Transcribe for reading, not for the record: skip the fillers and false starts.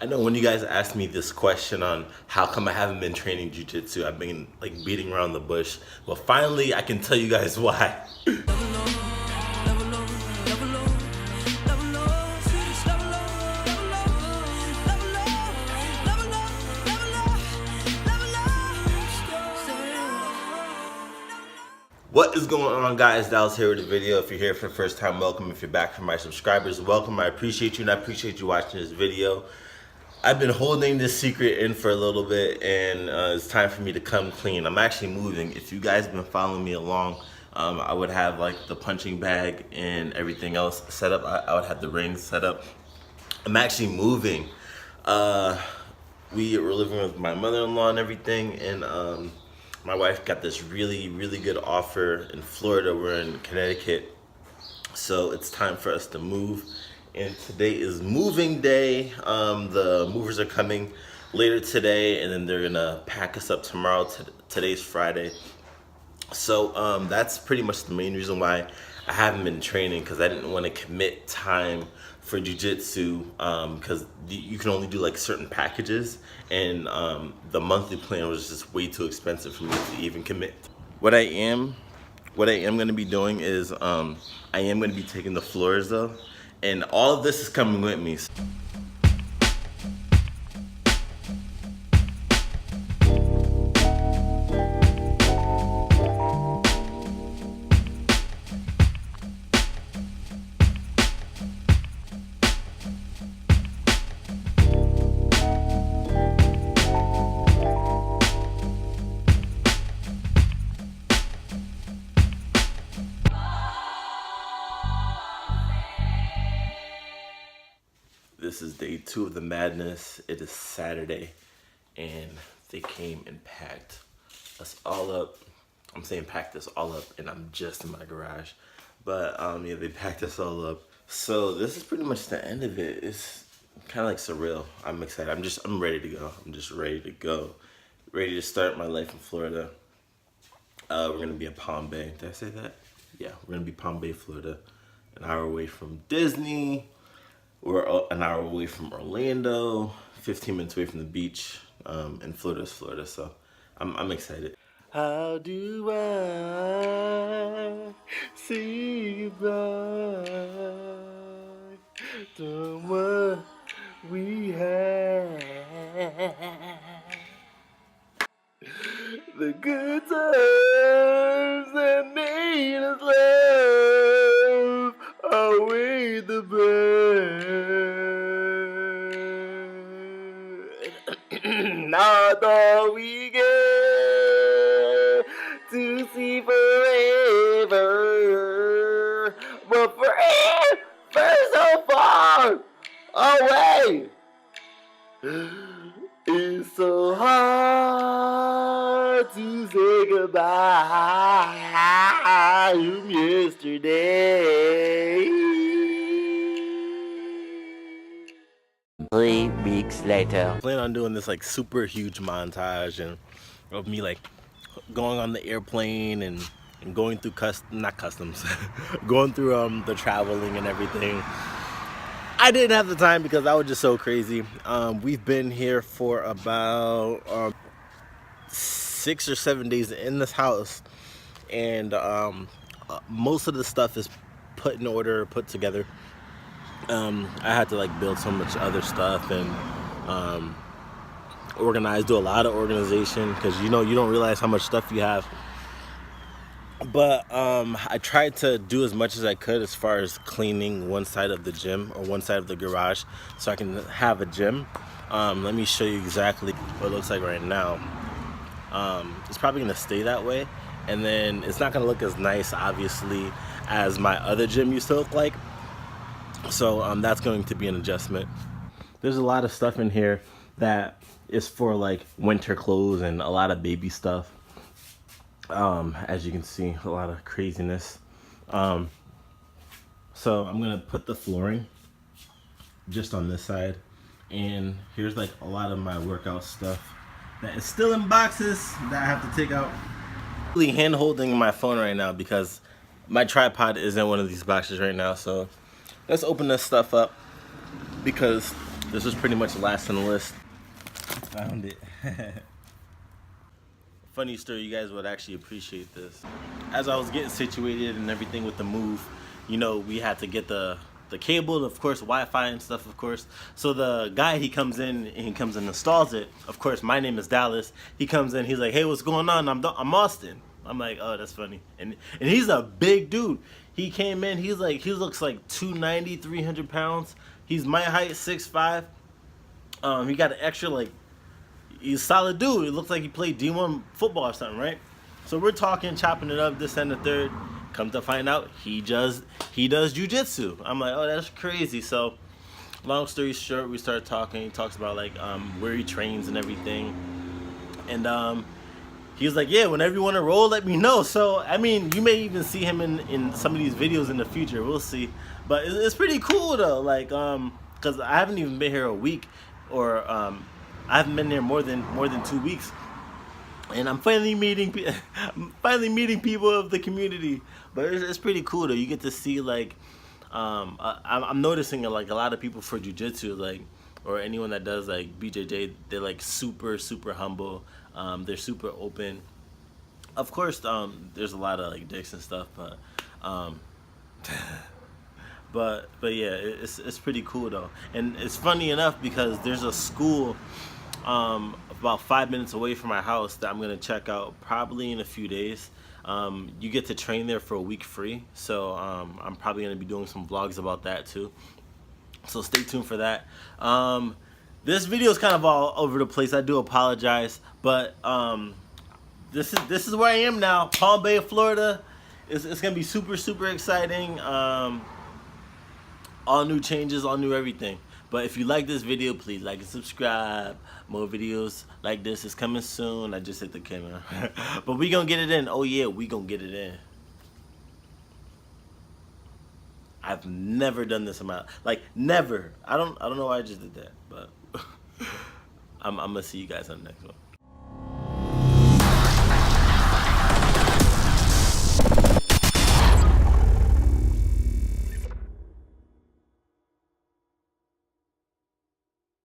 I know when you guys asked me this question on how come I haven't been training jujitsu, I've been like beating around the bush. Well, finally I can tell you guys why. What is going on, guys? Dallas here with a video. If you're here for the first time, welcome. If you're back for my subscribers, welcome. I appreciate you and I appreciate you watching this video. I've been holding this secret in for a little bit, and it's time for me to come clean. I'm actually moving. If you guys have been following me along, I would have like the punching bag and everything else set up. I would have the rings set up. I'm actually moving. We were living with my mother-in-law and everything, and my wife got this really good offer in Florida. We're in Connecticut, so it's time for us to move. And today is moving day. The movers are coming later today, and then they're gonna pack us up tomorrow. Today's Friday. So that's pretty much the main reason why I haven't been training, because I didn't want to commit time for jiu-jitsu, because you can only do like certain packages, and the monthly plan was just way too expensive for me to even commit. What I am going to be doing is I am going to be taking the floors though, and all of this is coming with me. This is day 2 of the madness. It is Saturday, and they came and packed us all up. I'm saying packed us all up, and I'm just in my garage. But yeah, they packed us all up. So this is pretty much the end of it. It's kind of like surreal. I'm excited. I'm ready to go. I'm just ready to go. Ready to start my life in Florida. We're gonna be at Palm Bay. Did I say that? Yeah, we're gonna be Palm Bay, Florida. An hour away from Disney. We're an hour away from Orlando, 15 minutes away from the beach, and Florida's Florida, so I'm excited. How do I see goodbye to what we had? The good times that made us laugh outweigh the bad. Not all we get to see forever, but forever so far away. It's so hard to say goodbye from yesterday. 3 weeks later. I plan on doing this like super huge montage and of me like going on the airplane and going through not customs, going through the traveling and everything. I didn't have the time because I was just so crazy. We've been here for about 6 or 7 days in this house, and most of the stuff is put in order, put together. I had to like build so much other stuff and organize, do a lot of organization, because you don't realize how much stuff you have. But I tried to do as much as I could as far as cleaning one side of the gym or one side of the garage so I can have a gym. Let me show you exactly what it looks like right now. It's probably gonna stay that way, and then it's not gonna look as nice obviously as my other gym used to look like. So that's going to be an adjustment. There's a lot of stuff in here that is for like winter clothes and a lot of baby stuff. As you can see, a lot of craziness. So I'm gonna put the flooring just on this side, and here's like a lot of my workout stuff that is still in boxes that I have to take out. I'm really hand holding my phone right now because my tripod is in one of these boxes right now. So let's open this stuff up, because This was pretty much last on the list. Found it. Funny story, you guys would actually appreciate this. As I was getting situated and everything with the move, you know, we had to get the cable, of course, Wi-Fi and stuff, of course. So the guy, he comes in and installs it. Of course, my name is Dallas. He comes in, he's like, hey, what's going on? I'm Austin. I'm like, oh, that's funny. And he's a big dude. He came in, he looks like 290, 300 pounds. He's my height, 6'5". He got an extra, like, he's a solid dude. It looks like he played D1 football or something, right? So we're talking, chopping it up, this and the third. Come to find out, he does jujitsu. I'm like, oh, that's crazy. So, long story short, we started talking. He talks about like where he trains and everything, and he was like, yeah, whenever you want to roll, let me know. So, I mean, you may even see him in some of these videos in the future. We'll see. But it's pretty cool though, like because I haven't even been here a week, or I haven't been there more than 2 weeks. And I'm finally meeting people of the community, but it's pretty cool though. You get to see like, I'm noticing like a lot of people for jujitsu, like, or anyone that does like BJJ, they're like super humble. They're super open. Of course, there's a lot of like dicks and stuff, but but yeah, it's pretty cool though. And it's funny enough because there's a school about 5 minutes away from my house that I'm gonna check out probably in a few days. You get to train there for a week free, so I'm probably gonna be doing some vlogs about that too. So stay tuned for that. This video is kind of all over the place. I do apologize, but this is where I am now, Palm Bay, Florida. It's gonna be super exciting. All new changes, all new everything. But if you like this video, please like and subscribe. More videos like this is coming soon. I just hit the camera. But we gonna get it in. Oh yeah, we gonna get it in. I've never done this amount. Like never. I don't know why I just did that, but I'm gonna see you guys on the next one.